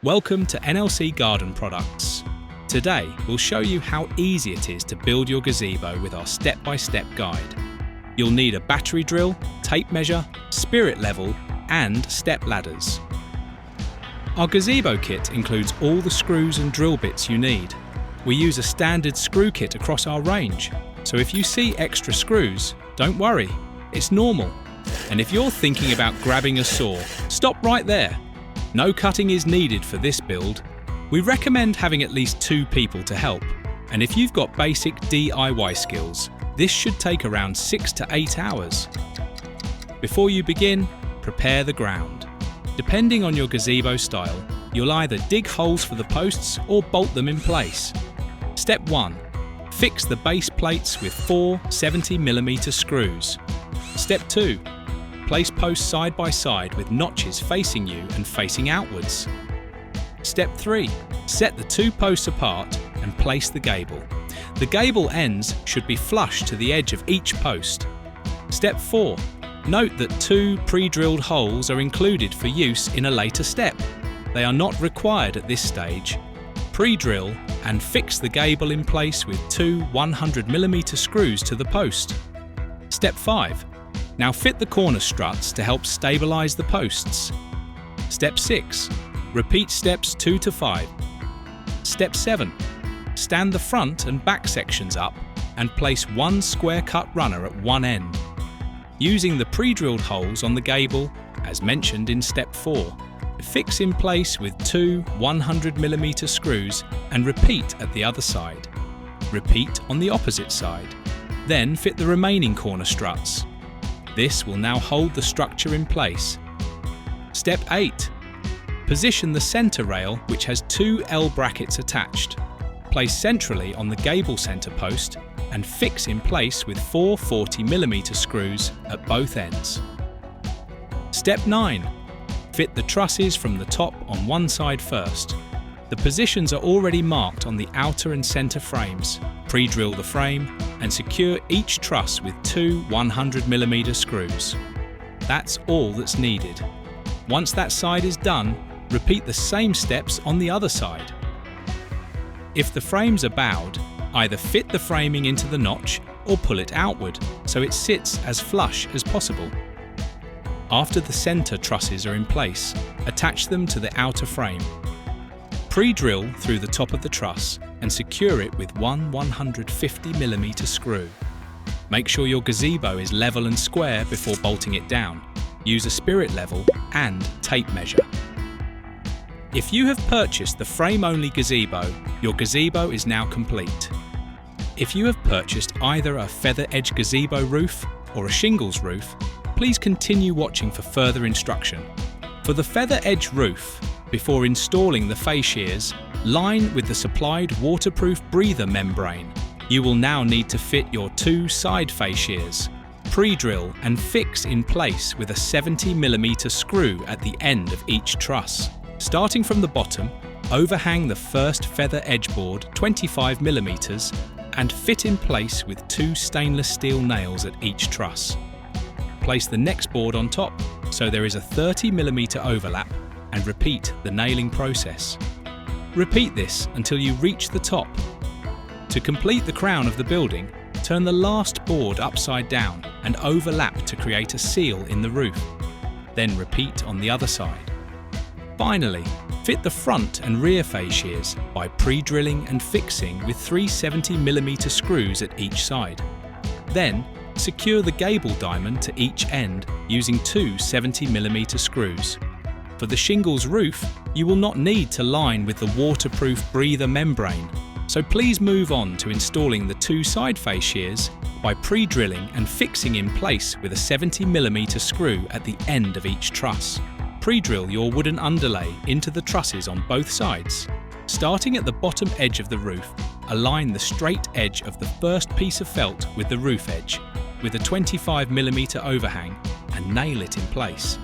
Welcome to NLC Garden Products. Today we'll show you how easy it is to build your gazebo with our step-by-step guide. You'll need a battery drill, tape measure, spirit level and step ladders. Our gazebo kit includes all the screws and drill bits you need. We use a standard screw kit across our range, so if you see extra screws, don't worry, it's normal. And if you're thinking about grabbing a saw, stop right there. No cutting is needed for this build. We recommend having at least 2 people to help, and if you've got basic DIY skills, this should take around 6 to 8 hours. Before you begin, prepare the ground. Depending on your gazebo style, you'll either dig holes for the posts or bolt them in place. Step 1. Fix the base plates with 4 70mm screws. Step 2. Place posts side by side with notches facing you and facing outwards. Step 3. Set the 2 posts apart and place the gable. The gable ends should be flush to the edge of each post. Step 4. Note that 2 pre-drilled holes are included for use in a later step. They are not required at this stage. Pre-drill and fix the gable in place with 2 100mm screws to the post. Step 5. Now fit the corner struts to help stabilise the posts. Step 6. Repeat steps 2 to 5. Step 7. Stand the front and back sections up and place 1 square cut runner at one end. Using the pre-drilled holes on the gable, as mentioned in Step 4, fix in place with 2 100mm screws and repeat at the other side. Repeat on the opposite side. Then fit the remaining corner struts. This will now hold the structure in place. Step 8. Position the centre rail, which has 2 L brackets attached. Place centrally on the gable centre post and fix in place with 4 40mm screws at both ends. Step 9. Fit the trusses from the top on one side first. The positions are already marked on the outer and centre frames. Pre-drill the frame and secure each truss with 2 100mm screws. That's all that's needed. Once that side is done, repeat the same steps on the other side. If the frames are bowed, either fit the framing into the notch or pull it outward so it sits as flush as possible. After the centre trusses are in place, attach them to the outer frame. Pre-drill through the top of the truss and secure it with 1 150mm screw. Make sure your gazebo is level and square before bolting it down. Use a spirit level and tape measure. If you have purchased the frame-only gazebo, your gazebo is now complete. If you have purchased either a feather edge gazebo roof or a shingles roof, please continue watching for further instruction. For the feather edge roof, before installing the fascias, line with the supplied waterproof breather membrane. You will now need to fit your 2 side fascias. Pre-drill and fix in place with a 70mm screw at the end of each truss. Starting from the bottom, overhang the first feather edge board 25mm and fit in place with 2 stainless steel nails at each truss. Place the next board on top so there is a 30mm overlap and repeat the nailing process. Repeat this until you reach the top. To complete the crown of the building, turn the last board upside down and overlap to create a seal in the roof. Then repeat on the other side. Finally, fit the front and rear fascias by pre-drilling and fixing with 3 70mm screws at each side. Then, secure the gable diamond to each end using 2 70mm screws. For the shingles roof, you will not need to line with the waterproof breather membrane, so please move on to installing the 2 side fascias by pre-drilling and fixing in place with a 70mm screw at the end of each truss. Pre-drill your wooden underlay into the trusses on both sides. Starting at the bottom edge of the roof, align the straight edge of the first piece of felt with the roof edge, with a 25mm overhang, and nail it in place.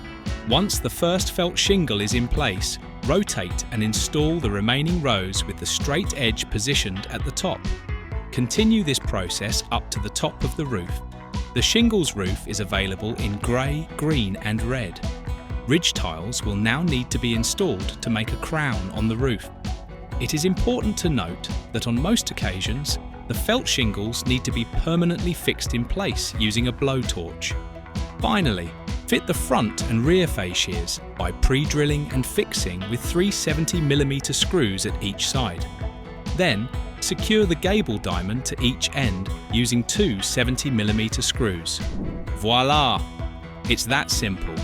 Once the first felt shingle is in place, rotate and install the remaining rows with the straight edge positioned at the top. Continue this process up to the top of the roof. The shingles roof is available in grey, green and red. Ridge tiles will now need to be installed to make a crown on the roof. It is important to note that on most occasions, the felt shingles need to be permanently fixed in place using a blowtorch. Finally, fit the front and rear fascias by pre-drilling and fixing with 3 70mm screws at each side. Then, secure the gable diamond to each end using 2 70mm screws. Voila! It's that simple.